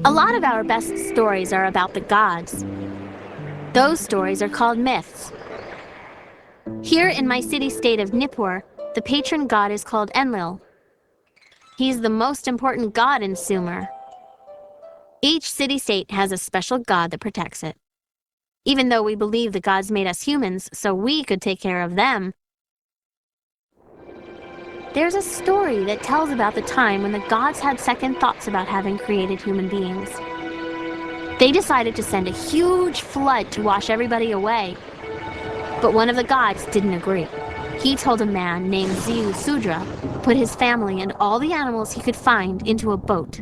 A lot of our best stories are about the gods. Those stories are called myths. Here in my city-state of Nippur, the patron god is called Enlil. He's the most important god in Sumer. Each city-state has a special god that protects it. Even though we believe the gods made us humans so we could take care of them, there's a story that tells about the time when the gods had second thoughts about having created human beings. They decided to send a huge flood to wash everybody away. But one of the gods didn't agree. He told a man named Ziu Sudra to put his family and all the animals he could find into a boat.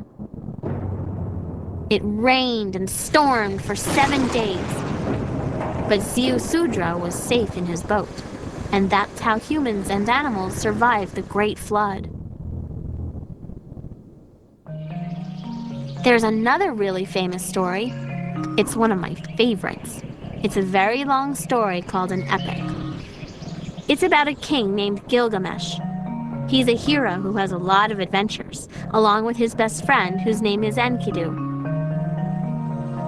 It rained and stormed for 7 days. But Ziu Sudra was safe in his boat. And that's how humans and animals survived the Great Flood. There's another really famous story. It's one of my favorites. It's a very long story called an epic. It's about a king named Gilgamesh. He's a hero who has a lot of adventures, along with his best friend whose name is Enkidu.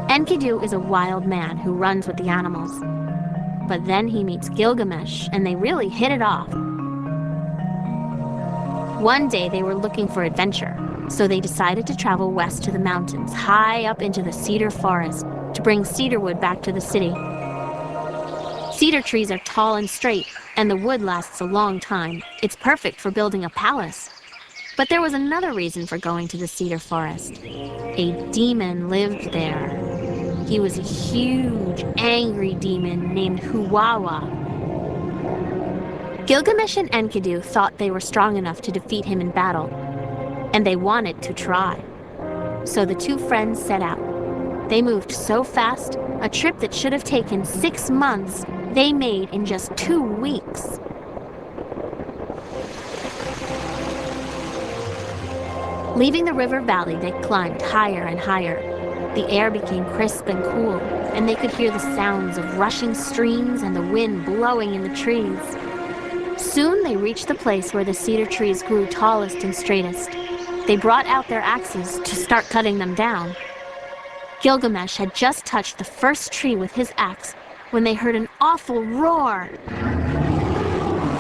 Enkidu is a wild man who runs with the animals. But then he meets Gilgamesh, and they really hit it off. One day they were looking for adventure, so they decided to travel west to the mountains, high up into the cedar forest, to bring cedar wood back to the city. Cedar trees are tall and straight, and the wood lasts a long time. It's perfect for building a palace. But there was another reason for going to the cedar forest. A demon lived there. He was a huge, angry demon named Huwawa. Gilgamesh and Enkidu thought they were strong enough to defeat him in battle, and they wanted to try. So the two friends set out. They moved so fast, a trip that should have taken 6 months, they made in just 2 weeks. Leaving the river valley, they climbed higher and higher. The air became crisp and cool, and they could hear the sounds of rushing streams and the wind blowing in the trees. Soon they reached the place where the cedar trees grew tallest and straightest. They brought out their axes to start cutting them down. Gilgamesh had just touched the first tree with his axe when they heard an awful roar.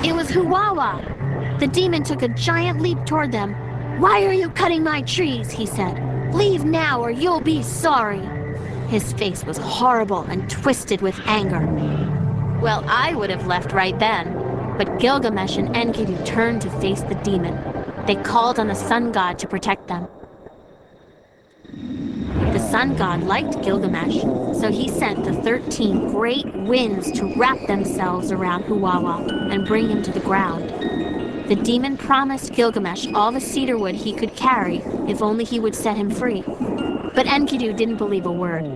It was Huwawa! The demon took a giant leap toward them. "Why are you cutting my trees?" he said. "Leave now or you'll be sorry." His face was horrible and twisted with anger. Well, I would have left right then, but Gilgamesh and Enkidu turned to face the demon. They called on the sun god to protect them. The sun god liked Gilgamesh, so he sent the 13 great winds to wrap themselves around Huwawa and bring him to the ground. The demon promised Gilgamesh all the cedar wood he could carry if only he would set him free. But Enkidu didn't believe a word.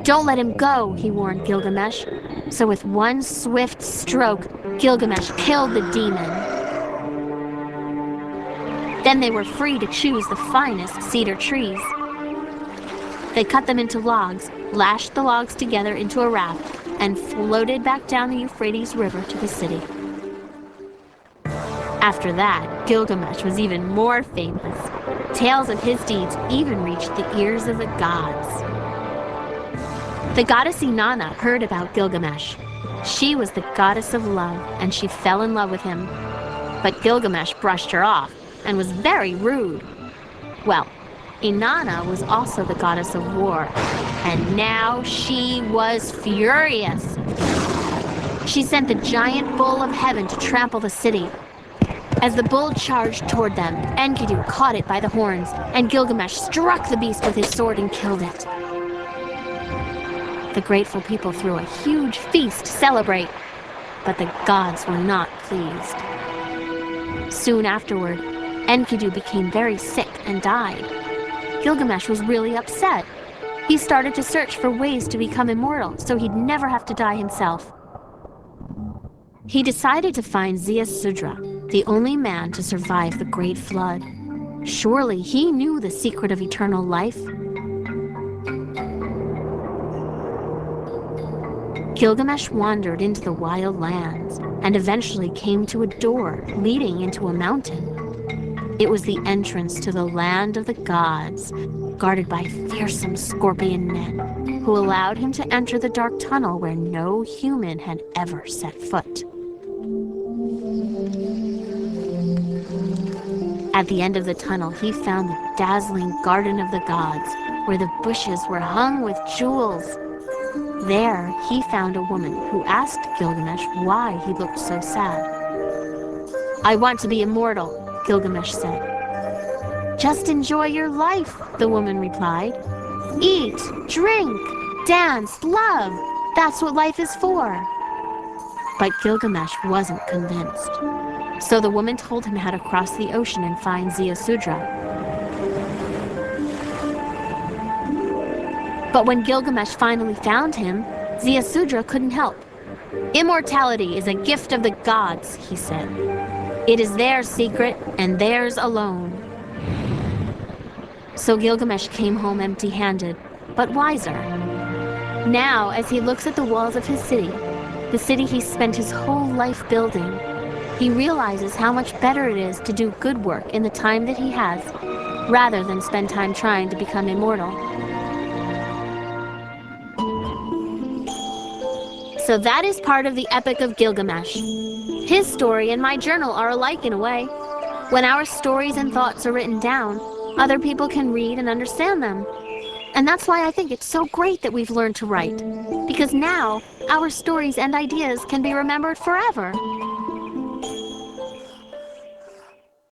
"Don't let him go," he warned Gilgamesh. So with one swift stroke, Gilgamesh killed the demon. Then they were free to choose the finest cedar trees. They cut them into logs, lashed the logs together into a raft, and floated back down the Euphrates River to the city. After that, Gilgamesh was even more famous. Tales of his deeds even reached the ears of the gods. The goddess Inanna heard about Gilgamesh. She was the goddess of love, and she fell in love with him. But Gilgamesh brushed her off and was very rude. Well, Inanna was also the goddess of war, and now she was furious. She sent the giant bull of heaven to trample the city. As the bull charged toward them, Enkidu caught it by the horns, and Gilgamesh struck the beast with his sword and killed it. The grateful people threw a huge feast to celebrate, but the gods were not pleased. Soon afterward, Enkidu became very sick and died. Gilgamesh was really upset. He started to search for ways to become immortal so he'd never have to die himself. He decided to find Ziu Sudra, the only man to survive the Great Flood. Surely he knew the secret of eternal life. Gilgamesh wandered into the wild lands and eventually came to a door leading into a mountain. It was the entrance to the land of the gods, guarded by fearsome scorpion men, who allowed him to enter the dark tunnel where no human had ever set foot. At the end of the tunnel, he found the dazzling Garden of the Gods, where the bushes were hung with jewels. There, he found a woman who asked Gilgamesh why he looked so sad. "I want to be immortal," Gilgamesh said. "Just enjoy your life," the woman replied. "Eat, drink, dance, love. That's what life is for." But Gilgamesh wasn't convinced. So the woman told him how to cross the ocean and find Ziusudra. But when Gilgamesh finally found him, Ziusudra couldn't help. "Immortality is a gift of the gods," he said. "It is their secret and theirs alone." So Gilgamesh came home empty-handed, but wiser. Now, as he looks at the walls of his city, the city he spent his whole life building, he realizes how much better it is to do good work in the time that he has, rather than spend time trying to become immortal. So that is part of the Epic of Gilgamesh. His story and my journal are alike in a way. When our stories and thoughts are written down, other people can read and understand them. And that's why I think it's so great that we've learned to write. Because now, our stories and ideas can be remembered forever.